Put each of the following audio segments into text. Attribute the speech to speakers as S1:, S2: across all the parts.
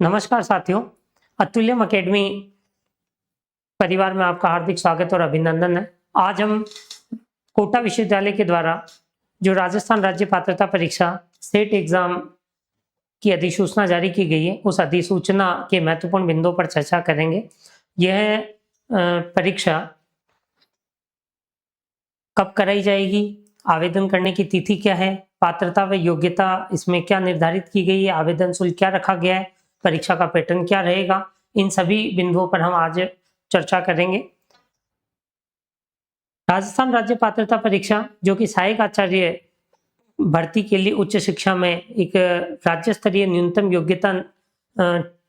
S1: नमस्कार साथियों, अतुल्यम अकेडमी परिवार में आपका हार्दिक स्वागत और अभिनंदन है। आज हम कोटा विश्वविद्यालय के द्वारा जो राजस्थान राज्य पात्रता परीक्षा सेट एग्जाम की अधिसूचना जारी की गई है, उस अधिसूचना के महत्वपूर्ण बिंदुओं पर चर्चा करेंगे। यह परीक्षा कब कराई जाएगी, आवेदन करने की तिथि क्या है, पात्रता व योग्यता इसमें क्या निर्धारित की गई है, आवेदन शुल्क क्या रखा गया है, परीक्षा का पैटर्न क्या रहेगा, इन सभी बिंदुओं पर हम आज चर्चा करेंगे। राजस्थान राज्य पात्रता परीक्षा जो कि सहायक आचार्य भर्ती के लिए उच्च शिक्षा में एक राज्य स्तरीय न्यूनतम योग्यता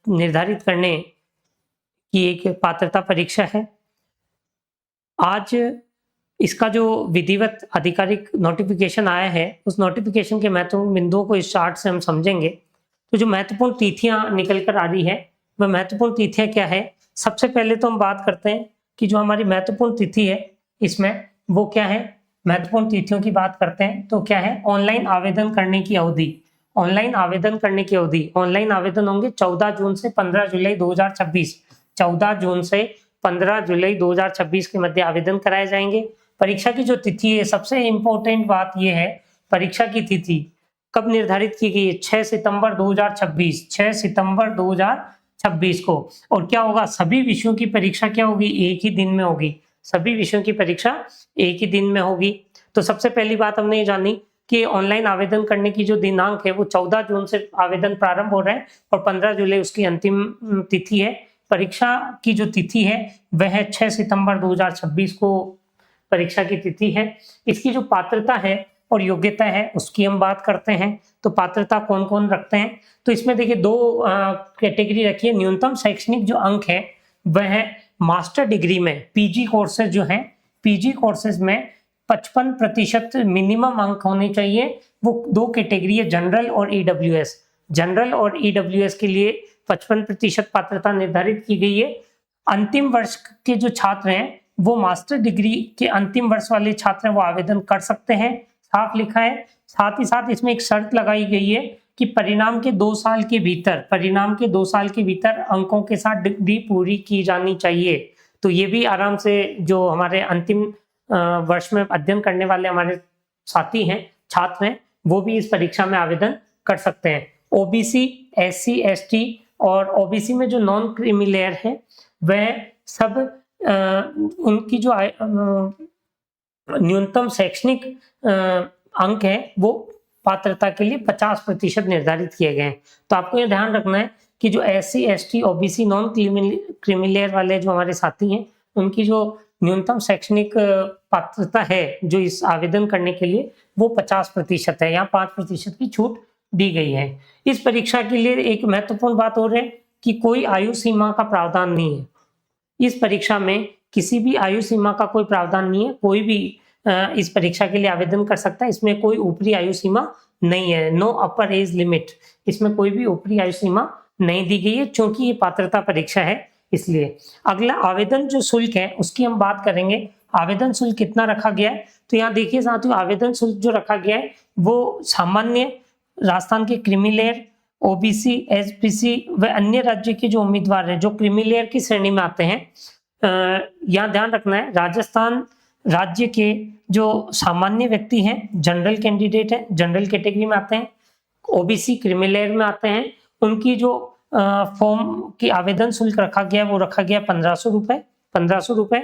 S1: निर्धारित करने की एक पात्रता परीक्षा है। आज इसका जो विधिवत आधिकारिक नोटिफिकेशन आया है, उस नोटिफिकेशन के महत्वपूर्ण बिंदुओं को इस चार्ट से हम समझेंगे। तो जो महत्वपूर्ण तिथियां निकल कर आ रही है, वह महत्वपूर्ण तिथियां क्या है। सबसे पहले तो हम बात करते हैं कि जो हमारी महत्वपूर्ण तिथि है इसमें वो क्या है। महत्वपूर्ण तिथियों की बात करते हैं तो क्या है, ऑनलाइन आवेदन करने की अवधि। ऑनलाइन आवेदन करने की अवधि, ऑनलाइन आवेदन होंगे 14 जून से 15 जुलाई 2026। 14 जून से 15 जुलाई 2026 के मध्य आवेदन कराए जाएंगे। परीक्षा की जो तिथि है, सबसे इंपॉर्टेंट बात यह है, परीक्षा की तिथि कब निर्धारित की गई है, 6 सितंबर 2026। 6 सितंबर 2026 को। और क्या होगा, सभी विषयों की परीक्षा क्या होगी, एक ही दिन में होगी। सभी विषयों की परीक्षा एक ही दिन में होगी। तो सबसे पहली बात हमने ये जानी कि ऑनलाइन आवेदन करने की जो दिनांक है वो 14 जून से आवेदन प्रारंभ हो रहा है और 15 जुलाई उसकी अंतिम तिथि है। परीक्षा की जो तिथि है वह 6 सितंबर 2026 को परीक्षा की तिथि है। इसकी जो पात्रता है और योग्यता है उसकी हम बात करते हैं। तो पात्रता कौन कौन रखते हैं, तो इसमें देखिए दो कैटेगरी रखी है। न्यूनतम शैक्षणिक जो अंक है वह मास्टर डिग्री में पीजी कोर्सेज जो हैं, पीजी कोर्सेज में 55% मिनिमम अंक होने चाहिए। वो दो कैटेगरी है, जनरल और ईडब्ल्यूएस। जनरल और ईडब्ल्यूएस के लिए 55% पात्रता निर्धारित की गई है। अंतिम वर्ष के जो छात्र हैं वो मास्टर डिग्री के अंतिम वर्ष वाले छात्र वो आवेदन कर सकते हैं, साफ लिखा है। साथ ही साथ इसमें एक शर्त लगाई गई है कि परिणाम के 2 साल के भीतर, परिणाम के 2 साल के भीतर अंकों के साथ डिग्री पूरी की जानी चाहिए। तो ये भी आराम से जो हमारे अंतिम वर्ष में अध्ययन करने वाले हमारे साथी हैं, छात्र हैं, वो भी इस परीक्षा में आवेदन कर सकते हैं। ओबीसी, एससी, एसटी और ओबीसी में जो नॉन क्रीमी लेयर है वह सब उनकी जो न्यूनतम शैक्षणिक अंक है वो पात्रता के लिए 50% निर्धारित किए गए हैं। तो आपको ये ध्यान रखना है कि जो SC, ST, OBC, non creamy layer वाले जो हमारे साथी हैं उनकी जो न्यूनतम शैक्षणिक पात्रता है जो इस आवेदन करने के लिए वो 50% है। यहाँ 5% की छूट दी गई है। इस परीक्षा के लिए एक महत्वपूर्ण बात और है कि कोई आयु सीमा का प्रावधान नहीं है। इस परीक्षा में किसी भी आयु सीमा का कोई प्रावधान नहीं है। कोई भी इस परीक्षा के लिए आवेदन कर सकता है। इसमें कोई ऊपरी आयु सीमा नहीं है, नो अपर एज लिमिट। इसमें कोई भी ऊपरी आयु सीमा नहीं दी गई है क्योंकि ये पात्रता परीक्षा है इसलिए। अगला आवेदन जो शुल्क है उसकी हम बात करेंगे। आवेदन शुल्क कितना रखा गया है, तो यहाँ देखिए साथियों, आवेदन शुल्क जो रखा गया है वो सामान्य राजस्थान के क्रीमी लेयर, ओबीसी, एसपीसी व अन्य राज्य के जो उम्मीदवार हैं जो क्रीमी लेयर की श्रेणी में आते हैं, यहाँ ध्यान रखना है, राजस्थान राज्य के जो सामान्य व्यक्ति हैं, जनरल कैंडिडेट हैं, जनरल कैटेगरी में आते हैं, ओबीसी क्रीमी लेयर में आते हैं, उनकी जो फॉर्म की आवेदन शुल्क रखा गया वो रखा गया 1500 रुपए। 1500 रुपए।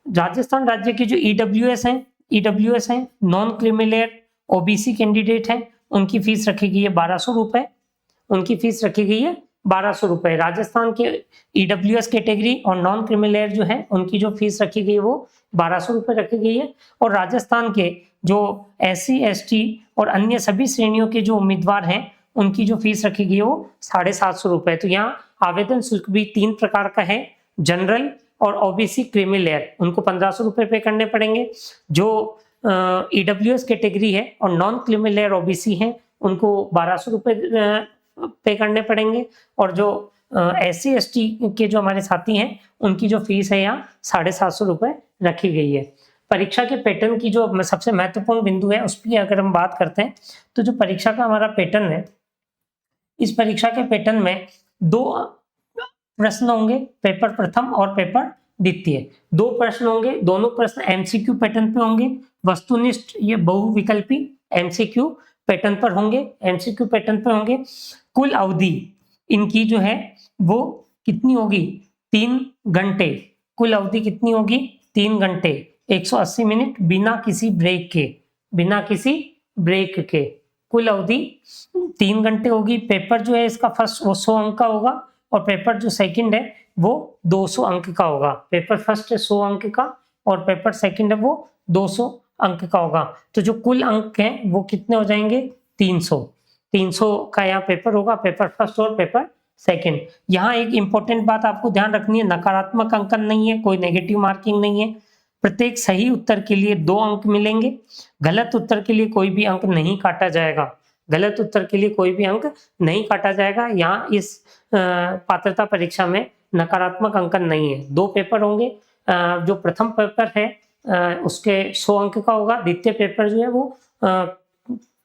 S1: राजस्थान राज्य की जो ईडब्ल्यूएस हैं, non creamy layer OBC candidate हैं, उनकी फीस रखी गई है 1200 रुपए। उनकी फीस रखी गई है 1200 रुपए। राजस्थान के ईडब्ल्यूएस कैटेगरी और नॉन क्रीमी लेयर जो है उनकी जो फीस रखी गई है वो 1200 रुपए रखी गई है। और राजस्थान के जो एससी, एसटी और अन्य सभी श्रेणियों के जो उम्मीदवार हैं उनकी जो फीस रखी गई है वो 750 रुपए। तो यहाँ आवेदन शुल्क भी 3 प्रकार का है, जनरल और ओबीसी क्रीमी लेयर, उनको 1500 रुपए पे करने पड़ेंगे। जो ईडब्ल्यूएस कैटेगरी है और नॉन क्रीमी लेयर ओबीसी हैं उनको 1200 रुपए पे करने पड़ेंगे। और जो एससी, एसटी के जो हमारे साथी हैं उनकी जो फीस है यहाँ 750 रुपए रखी गई है। परीक्षा के पैटर्न की जो सबसे महत्वपूर्ण बिंदु है उस पर अगर हम बात करते हैं तो जो परीक्षा का हमारा पैटर्न है, इस परीक्षा के पैटर्न में दो प्रश्न होंगे, पेपर प्रथम और पेपर द्वितीय। दो प्रश्न होंगे, दोनों प्रश्न एमसीक्यू पैटर्न पे होंगे। वस्तुनिष्ठ ये बहुविकल्पी एमसीक्यू पैटर्न पर होंगे, एमसीक्यू पैटर्न पर होंगे। कुल अवधि इनकी जो है वो कितनी होगी? 3 घंटे। कुल अवधि कितनी होगी? 3 घंटे, 180 मिनट बिना किसी ब्रेक के, बिना किसी ब्रेक के कुल अवधि 3 घंटे होगी। पेपर जो है इसका फर्स्ट वो 100 अंक का होगा और पेपर जो सेकंड है वो 200 अंक का होगा। पेपर फर्स्ट है 100 अंक का और पेपर सेकंड है वो 200 अंक का होगा। तो जो कुल अंक हैं वो कितने हो जाएंगे? 300। 300 का यहाँ पेपर होगा, पेपर फर्स्ट और पेपर सेकंड। यहाँ एक इंपॉर्टेंट बात आपको ध्यान रखनी है, नकारात्मक अंकन नहीं है, कोई नेगेटिव मार्किंग नहीं है। प्रत्येक सही उत्तर के लिए 2 अंक मिलेंगे, गलत उत्तर के लिए कोई भी अंक नहीं काटा जाएगा। गलत उत्तर के लिए कोई भी अंक नहीं काटा जाएगा। यहाँ इस पात्रता परीक्षा में नकारात्मक अंकन नहीं है। 2 पेपर होंगे, जो प्रथम पेपर है उसके 100 अंक का होगा, द्वितीय पेपर जो है वो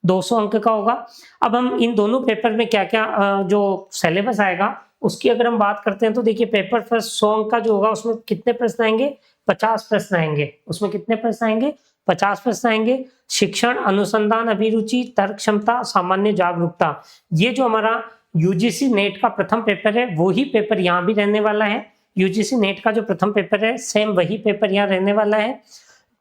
S1: 200 अंक का होगा। अब हम इन दोनों पेपर में क्या क्या जो सिलेबस आएगा उसकी अगर हम बात करते हैं तो देखिए, पेपर फर्स्ट 100 अंक का जो होगा उसमें कितने प्रश्न आएंगे? 50 प्रश्न आएंगे। उसमें कितने प्रश्न आएंगे? 50 प्रश्न आएंगे। शिक्षण, अनुसंधान, अभिरुचि, तर्क क्षमता, सामान्य जागरूकता, ये जो हमारा यूजीसी नेट का प्रथम पेपर है वही पेपर यहाँ भी रहने वाला है। यूजीसी नेट का जो प्रथम पेपर है सेम वही पेपर यहाँ रहने वाला है।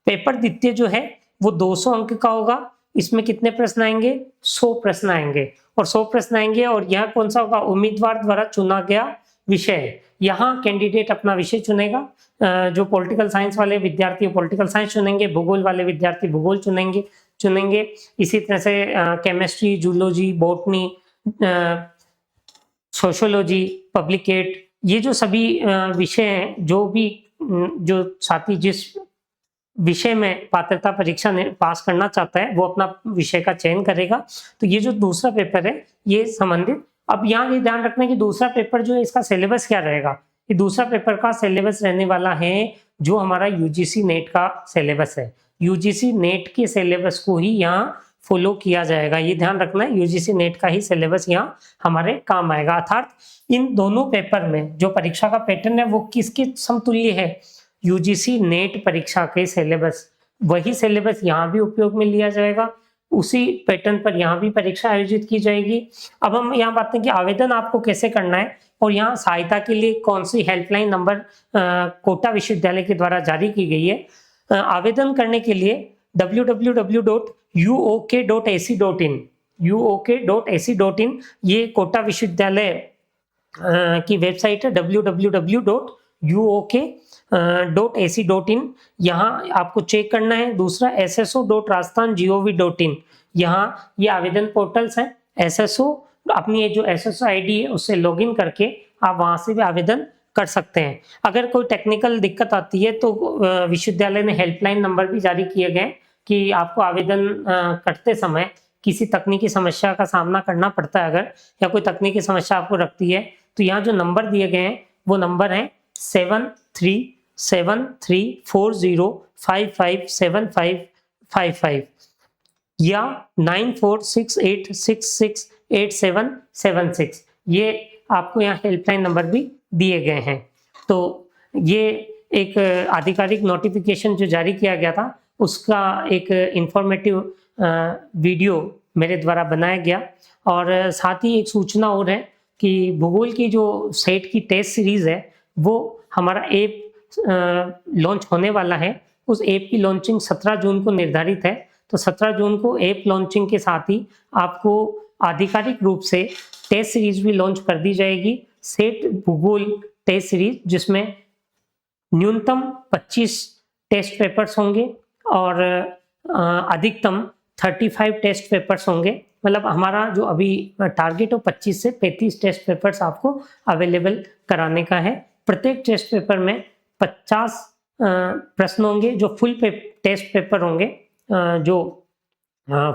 S1: पेपर द्वितीय जो है वो 200 अंक का होगा। इसमें कितने प्रश्न आएंगे? 100 प्रश्न आएंगे और 100 प्रश्न आएंगे। और यह कौन सा होगा? उम्मीदवार द्वारा चुना गया विषय। यहाँ कैंडिडेट अपना विषय चुनेगा। जो पॉलिटिकल साइंस वाले विद्यार्थी पॉलिटिकल साइंस चुनेंगे, भूगोल वाले विद्यार्थी भूगोल चुनेंगे। इसी तरह से केमिस्ट्री, जूलॉजी, बॉटनी, सोशियोलॉजी, पब्लिकेट, ये जो सभी विषय हैं, जो साथी जिस विषय में पात्रता परीक्षा पास करना चाहता है वो अपना विषय का चयन करेगा। तो ये जो दूसरा पेपर है ये संबंधित। अब यहाँ ये ध्यान रखना है कि दूसरा पेपर जो है इसका सिलेबस क्या रहेगा। ये दूसरा पेपर का सिलेबस रहने वाला है जो हमारा यूजीसी नेट का सिलेबस है। यूजीसी नेट के सिलेबस को ही यहाँ फॉलो किया जाएगा। ये ध्यान रखना है, यूजीसी नेट का ही सिलेबस यहाँ हमारे काम आएगा। अर्थात इन दोनों पेपर में जो परीक्षा का पैटर्न है वो किसके समतुल्य है? यूजीसी नेट परीक्षा के सिलेबस, वही सिलेबस यहाँ भी उपयोग में लिया जाएगा, उसी पैटर्न पर यहाँ भी परीक्षा आयोजित की जाएगी। अब हम यहाँ बात करें कि आवेदन आपको कैसे करना है और यहाँ सहायता के लिए कौन सी हेल्पलाइन नंबर कोटा विश्वविद्यालय के द्वारा जारी की गई है। आवेदन करने के लिए www.uok.ac.in ये कोटा विश्वविद्यालय की वेबसाइट है www.uok.ac.in। यहाँ आपको चेक करना है। दूसरा sso.rajasthan.gov.in, यहाँ ये आवेदन पोर्टल्स हैं। SSO अपनी ये जो SSO ID है उससे लॉगिन करके आप वहाँ से भी आवेदन कर सकते हैं। अगर कोई टेक्निकल दिक्कत आती है तो विश्वविद्यालय ने हेल्पलाइन नंबर भी जारी किए गए कि आपको आवेदन करते समय किसी तकनीकी समस्या का सामना करना पड़ता है अगर, या कोई तकनीकी समस्या आपको रखती है तो यहाँ जो नंबर दिए गए हैं वो नंबर है 737340557555 या 9468668776। ये आपको यहाँ हेल्पलाइन नंबर भी दिए गए हैं। तो ये एक आधिकारिक नोटिफिकेशन जो जारी किया गया था उसका एक इंफॉर्मेटिव वीडियो मेरे द्वारा बनाया गया। और साथ ही एक सूचना और है कि भूगोल की जो सेट की टेस्ट सीरीज है वो हमारा ऐप लॉन्च होने वाला है। उस ऐप की लॉन्चिंग 17 जून को निर्धारित है। तो 17 जून को ऐप लॉन्चिंग के साथ ही आपको आधिकारिक रूप से टेस्ट सीरीज भी लॉन्च कर दी जाएगी, सेट भूगोल टेस्ट सीरीज, जिसमें न्यूनतम 25 टेस्ट पेपर्स होंगे और अधिकतम 35 टेस्ट पेपर्स होंगे। मतलब हमारा जो अभी टारगेट हो 25 से 35 टेस्ट पेपर्स आपको अवेलेबल कराने का है। प्रत्येक टेस्ट पेपर में 50 प्रश्न होंगे जो फुल टेस्ट पेपर होंगे, जो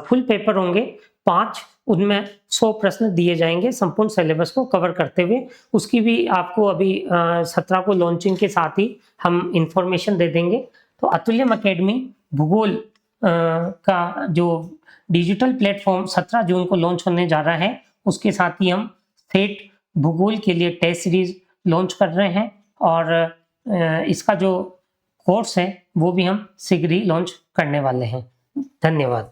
S1: फुल पेपर होंगे 5, उनमें 100 प्रश्न दिए जाएंगे संपूर्ण सिलेबस को कवर करते हुए। उसकी भी आपको अभी 17 को लॉन्चिंग के साथ ही हम इंफॉर्मेशन दे देंगे। तो अतुल्यम अकेडमी भूगोल का जो डिजिटल प्लेटफॉर्म 17 जून को लॉन्च होने जा रहा है, उसके साथ ही हम सेट भूगोल के लिए टेस्ट सीरीज लॉन्च कर रहे हैं और इसका जो कोर्स है वो भी हम शीघ्र ही लॉन्च करने वाले हैं। धन्यवाद।